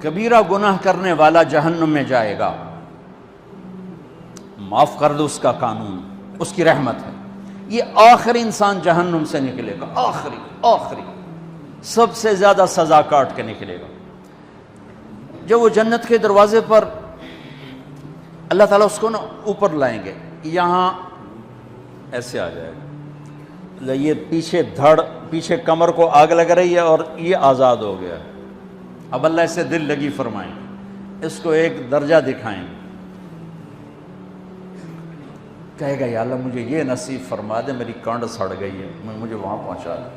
کبیرہ گناہ کرنے والا جہنم میں جائے گا، معاف کر دو اس کا قانون، اس کی رحمت ہے، یہ آخری انسان جہنم سے نکلے گا، آخری سب سے زیادہ سزا کاٹ کے نکلے گا۔ جب وہ جنت کے دروازے پر اللہ تعالیٰ اس کو نا اوپر لائیں گے، یہاں ایسے آ جائے گا، یہ پیچھے کمر کو آگ لگ رہی ہے اور یہ آزاد ہو گیا ہے۔ اب اللہ اسے دل لگی فرمائیں، اس کو ایک درجہ دکھائیں، کہے گا یا اللہ مجھے یہ نصیب فرما دے، میری کانڈ سڑ گئی ہے، مجھے وہاں پہنچا دے۔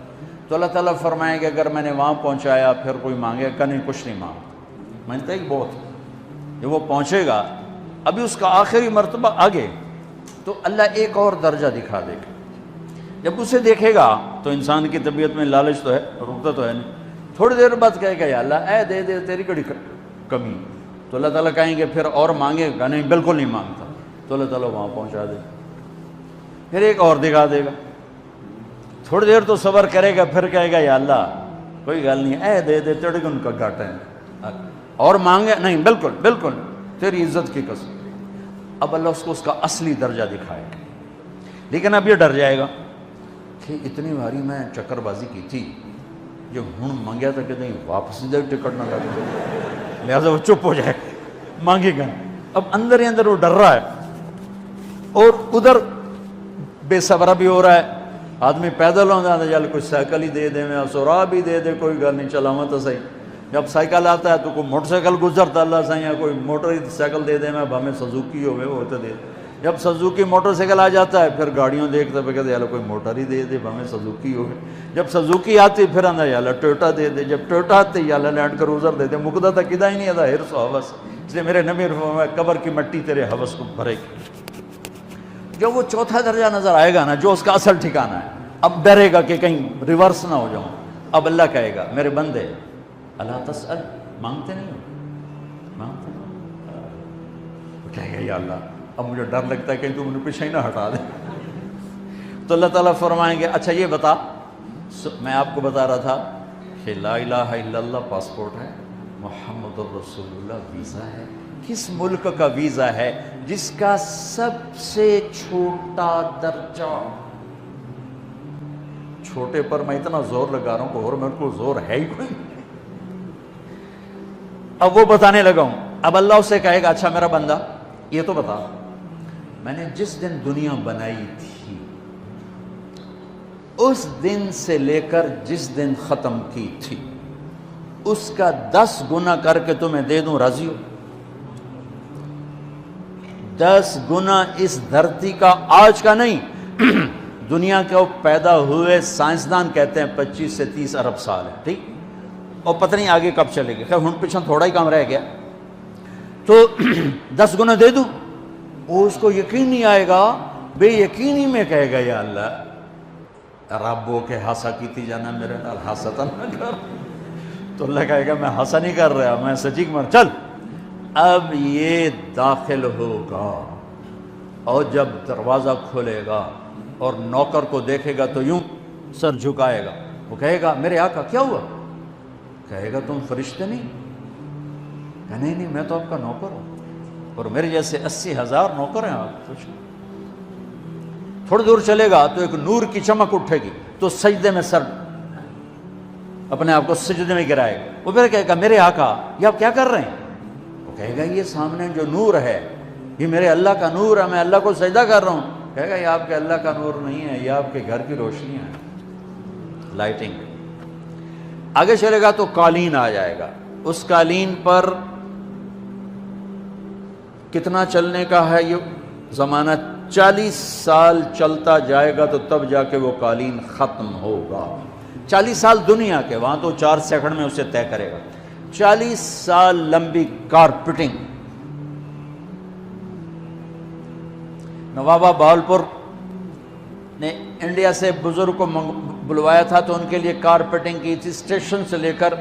تو اللہ تعالیٰ فرمائیں گے اگر میں نے وہاں پہنچایا پھر کوئی مانگے گا نہیں، کچھ نہیں مانگتا، مانگتا ہی بہت۔ جب وہ پہنچے گا ابھی اس کا آخری مرتبہ آگے، تو اللہ ایک اور درجہ دکھا دے گا۔ جب اسے دیکھے گا تو انسان کی طبیعت میں لالچ تو ہے، رکتا تو ہے نہیں، تھوڑی دیر بعد کہے گا یا اللہ اے دے دے، تیری کڑی کمی۔ تو اللہ تعالیٰ کہیں گے پھر اور مانگے گا نہیں، بالکل نہیں مانگتا، تو اللہ تعالیٰ وہاں پہنچا دے، پھر ایک اور دکھا دے گا، تھوڑی دیر تو صبر کرے گا، پھر کہے گا یا اللہ کوئی گل نہیں، اے دے دے، تیرے کو ان کا گھاٹا ہے، اور مانگے نہیں، بالکل تیری عزت کی قسم۔ اب اللہ اس کو اس کا اصلی درجہ دکھائے گا، لیکن اب یہ ڈر جائے گا کہ اتنی باری میں چکر بازی کی تھی، جو ہوں مانگیا تھا کہ نہیں واپس دے ٹکٹ نہ لگے، لہٰذا وہ چپ ہو جائے گا، مانگے گا۔ اب اندر ہی اندر وہ ڈر رہا ہے، اور ادھر بے صبرا بھی ہو رہا ہے، آدمی پیدل ہوتا ہے چل کوئی سائیکل ہی دے دے، میں سورا بھی دے دے، کوئی گل نہیں، چلاواں تو صحیح۔ جب سائیکل آتا ہے تو کوئی موٹر سائیکل گزرتا اللہ سے، یا کوئی موٹر سائیکل دے دے، میں بھامے سزوکی ہوئے وہ تو دے۔ جب سزوکی موٹر سائیکل آ جاتا ہے پھر گاڑیوں دیکھتا پہ کہتے ہیں کوئی موٹر ہی دے دے، بھامے سزوکی ہوئے۔ جب سزوکی آتی پھر آندہ یا اللہ ٹویوٹا دے دے، جب ٹویوٹا آتی یا اللہ لینڈ کروزر دے دے، مقدہ تک کدا ہی نہیں آتا حرص و حوث، اس لیے میرے نبی فرمایا قبر کی مٹی تیرے حوث کو بھرے گی۔ جب وہ چوتھا درجہ نظر آئے گا نا، جو اس کا اصل ٹھکانہ ہے، اب ڈرے گا کہ کہیں ریورس نہ ہو جاؤں۔ اب اللہ کہے گا میرے بندے اللہ تسأل، مانگتے نہیں ہو، مانگتے نہیں، وہ کہے گا یا اللہ اب مجھے ڈر لگتا ہے کہ تم انہیں پیچھے ہی نہ ہٹا دے۔ تو اللہ تعالیٰ فرمائیں گے اچھا یہ بتا، میں آپ کو بتا رہا تھا کہ لا الہ الا اللہ پاسپورٹ ہے، محمد الرسول اللہ ویزا ہے۔ کس ملک کا ویزا ہے؟ جس کا سب سے چھوٹا درجہ، چھوٹے پر میں اتنا زور لگا رہا ہوں کہ اور میرے کو زور ہے ہی کوئی۔ اب وہ بتانے لگا ہوں، اب اللہ اسے کہے گا اچھا میرا بندہ یہ تو بتا، میں نے جس دن دنیا بنائی تھی اس دن سے لے کر جس دن ختم کی تھی اس کا 10 گنا کر کے تمہیں دے دوں، راضی ہو؟ 10 گنا اس دھرتی کا، آج کا نہیں، دنیا کے پیدا ہوئے سائنسدان کہتے ہیں 25 سے 30 ارب سال ہے، ٹھیک، اور پتہ نہیں آگے کب چلے گا، خیر ہن پیچھے تھوڑا ہی کام رہ گیا، تو 10 گنا دے دوں۔ وہ اس کو یقین نہیں آئے گا، بے یقینی میں کہے گا یا اللہ ربو کے ہاسا کیتی جانا میرے نال ہاستا نہ کر۔ تو اللہ کہے گا میں ہاسا نہیں کر رہا، میں سچی مر، چل اب یہ داخل ہوگا، اور جب دروازہ کھولے گا اور نوکر کو دیکھے گا تو یوں سر جھکائے گا، وہ کہے گا میرے آقا کیا ہوا؟ کہے گا تم فرشتے نہیں؟ کہ نہیں میں تو آپ کا نوکر ہوں، اور میرے جیسے 80,000 نوکر ہیں آپ کچھ۔ تھوڑی دور چلے گا تو ایک نور کی چمک اٹھے گی، تو سجدے میں سر اپنے آپ کو سجدے میں گرائے گا، وہ پھر کہے گا میرے آقا یہ آپ کیا کر رہے ہیں؟ وہ کہے گا یہ سامنے جو نور ہے یہ میرے اللہ کا نور ہے، میں اللہ کو سجدہ کر رہا ہوں۔ کہے گا یہ آپ کے اللہ کا نور نہیں ہے، یہ آپ کے گھر کی روشنی ہے، لائٹنگ۔ آگے چلے گا تو قالین آ جائے گا، اس قالین پر کتنا چلنے کا ہے یہ زمانہ؟ 40 سال چلتا جائے گا تو تب جا کے وہ قالین ختم ہوگا۔ 40 سال دنیا کے، وہاں تو 4 سیکنڈ میں اسے طے کرے گا۔ 40 سال لمبی کارپیٹنگ۔ نوابہ بہاولپور نے انڈیا سے بزرگ کو بلوایا تھا تو ان کے لیے کارپیٹنگ کی تھی، اسٹیشن سے لے کر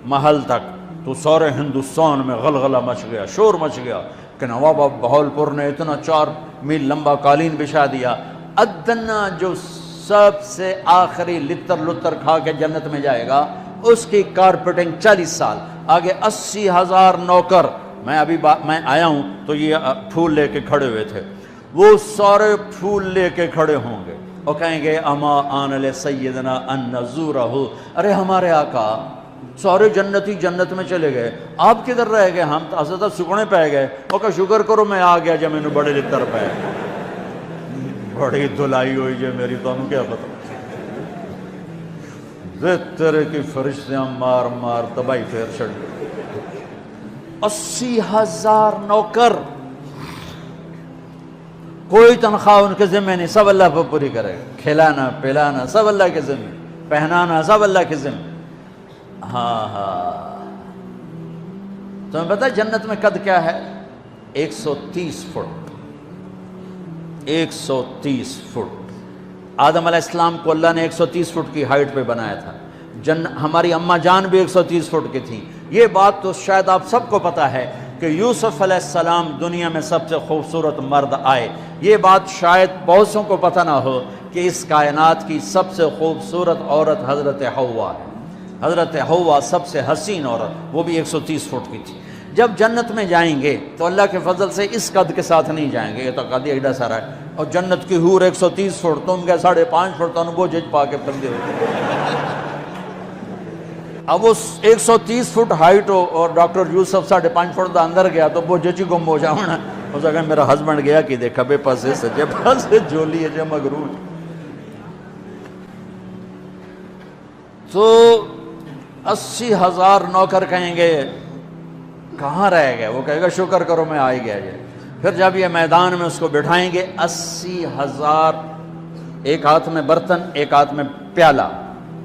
محل تک، تو سارے ہندوستان میں غلغلہ مچ گیا، شور مچ گیا کہ نواب بہاولپور نے اتنا 4 میل لمبا قالین بچھا دیا۔ ادنا جو سب سے آخری لتر لتر کھا کے جنت میں جائے گا اس کی کارپیٹنگ 40 سال۔ آگے 80,000 نوکر، میں ابھی میں آیا ہوں تو یہ پھول لے کے کھڑے ہوئے تھے، وہ سارے پھول لے کے کھڑے ہوں گے اور کہیں گے اما آن لسیدنا ان نزورہ، ارے ہمارے آقا سارے جنتی جنت میں چلے گئے، آپ کدھر رہ گئے؟ ہم تو اساں سکنے پہ گئے۔ وہ کہ شکر کرو میں آ گیا جب مینوں بڑے لتر پہ، بڑی دھلائی ہوئی جے میری، تو کیا پتہ تیرے کی فرشتیاں مار مار تباہی پھیر چھڑ گئے۔ 80,000 نوکر، کوئی تنخواہ ان کے ذمہ نہیں، سب اللہ پہ پوری کرے گا، کھلانا پلانا سب اللہ کے ذمہ، پہنانا سب اللہ کے ذمہ۔ ہاں تمہیں پتہ جنت میں قد کیا ہے؟ 130 فٹ، 130 فٹ۔ آدم علیہ السلام کو اللہ نے 130 فٹ کی ہائٹ پہ بنایا تھا، ہماری اماں جان بھی 130 فٹ کی تھی۔ یہ بات تو شاید آپ سب کو پتہ ہے کہ یوسف علیہ السلام دنیا میں سب سے خوبصورت مرد آئے، یہ بات شاید بہت سوں کو پتہ نہ ہو کہ اس کائنات کی سب سے خوبصورت عورت حضرت حوا ہے۔ حضرت حوا سب سے حسین عورت، وہ بھی 130 فٹ کی تھی۔ جب جنت میں جائیں گے تو اللہ کے فضل سے اس قد کے ساتھ نہیں جائیں گے، یہ تو قد ایڈا سارا ہے، اور جنت کی حور 130 فٹ، تم کیا 5.5 فٹ، تو وہ جج پا کے پندے ہوتے۔ اب وہ 130 فٹ ہائٹ ہو اور ڈاکٹر یوسف 5.5 فٹ دا اندر گیا تو وہ جچی گم ہو جاؤنا، اس اگر میرا ہسبینڈ گیا کہ دیکھا بے پاسے سجے پاسے جولی ہے جے مغرور۔ تو 80,000 نوکر کہیں گے کہاں رہ گئے؟ وہ کہے گا شکر کرو میں آ ہی گیا جائے۔ پھر جب یہ میدان میں اس کو بٹھائیں گے، 80,000، ایک ہاتھ میں برتن ایک ہاتھ میں پیالہ،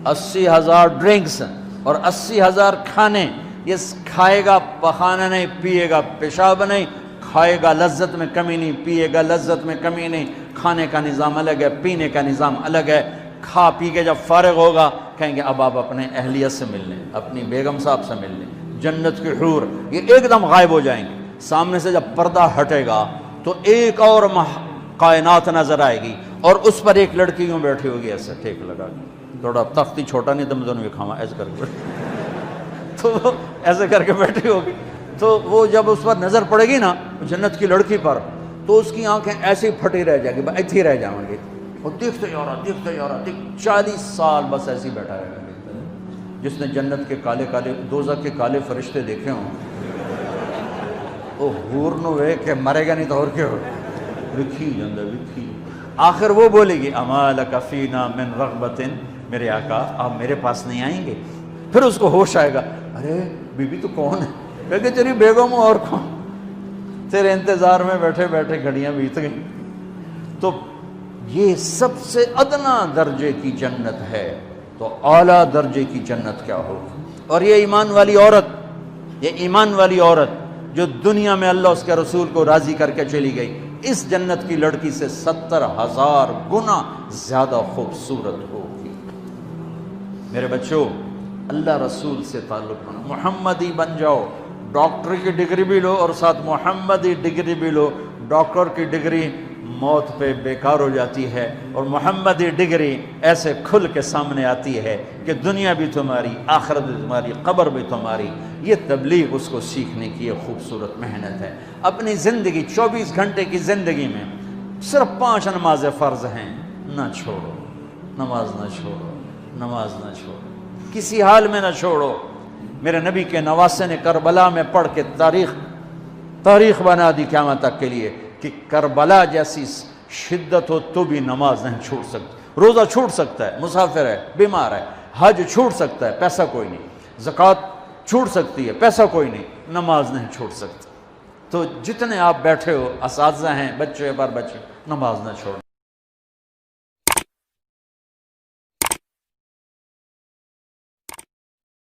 80,000 ڈرنکس اور 80,000 کھانے۔ یہ کھائے گا پخانا نہیں، پیے گا پیشاب نہیں، کھائے گا لذت میں کمی نہیں، پیے گا لذت میں کمی نہیں، کھانے کا نظام الگ ہے، پینے کا نظام الگ ہے۔ کھا پی کے جب فارغ ہوگا کہیں گے اب آپ اپنے اہلیت سے مل لیں، اپنی بیگم صاحب سے مل لیں۔ جنت کی حور یہ ایک دم غائب ہو جائیں گے، سامنے سے جب پردہ ہٹے گا تو ایک اور کائنات نظر آئے گی، اور اس پر ایک لڑکی یوں بیٹھی ہوگی ایسے ٹھیک لگا کے، تھوڑا تختی چھوٹا نہیں تم دونوں بھی کھاوا ایسے کر کے، تو وہ ایسے کر کے بیٹھی ہوگی۔ تو وہ جب اس پر نظر پڑے گی نا جنت کی لڑکی پر، تو اس کی آنکھیں ایسی پھٹی رہ جائیں گی، ایتھی ہی رہ جائیں گی، اور دیکھتے جا رہا دیکھتے جا رہا، 40 سال بس ایسے ہی بیٹھا رہے گا۔ جس نے جنت کے کالے کالے دوزخ کے کالے فرشتے دیکھے ہوں، وہ حور نو وے کہ مرے گا نہیں تو اور کیا ہو، وکھی جاندہ وکھی۔ آخر وہ بولے گی اما لک فینا من رغبت، میرے آقا آپ میرے پاس نہیں آئیں گے؟ پھر اس کو ہوش آئے گا، ارے بی بی تو کون ہے؟ کہے کہ تیری بیگم ہوں، اور کون؟ تیرے انتظار میں بیٹھے بیٹھے گھڑیاں بیت گئیں۔ تو یہ سب سے ادنا درجے کی جنت ہے، تو اعلیٰ درجے کی جنت کیا ہوگی؟ اور یہ ایمان والی عورت، یہ ایمان والی عورت جو دنیا میں اللہ اس کے رسول کو راضی کر کے چلی گئی، اس جنت کی لڑکی سے 70,000 گنا زیادہ خوبصورت ہوگی۔ میرے بچوں، اللہ رسول سے تعلق بنا، محمدی بن جاؤ، ڈاکٹر کی ڈگری بھی لو اور ساتھ محمدی ڈگری بھی لو۔ ڈاکٹر کی ڈگری موت پہ بیکار ہو جاتی ہے، اور محمدی ڈگری ایسے کھل کے سامنے آتی ہے کہ دنیا بھی تمہاری، آخرت بھی تمہاری، قبر بھی تمہاری۔ یہ تبلیغ اس کو سیکھنے کی ایک خوبصورت محنت ہے۔ اپنی زندگی 24 گھنٹے کی زندگی میں صرف 5 نمازیں فرض ہیں، نہ چھوڑو، نماز نہ چھوڑو، نماز نہ چھوڑو، کسی حال میں نہ چھوڑو۔ میرے نبی کے نواسے نے کربلا میں پڑھ کے تاریخ بنا دی قیامت تک کے لیے کہ کربلا جیسی شدت ہو تو بھی نماز نہیں چھوٹ سکتی۔ روزہ چھوٹ سکتا ہے، مسافر ہے، بیمار ہے، حج چھوٹ سکتا ہے، پیسہ کوئی نہیں، زکوٰۃ چھوٹ سکتی ہے، پیسہ کوئی نہیں، نماز نہیں چھوٹ سکتی۔ تو جتنے آپ بیٹھے ہو، اساتذہ ہیں، بچے پر بچے، نماز نہ چھوڑنا۔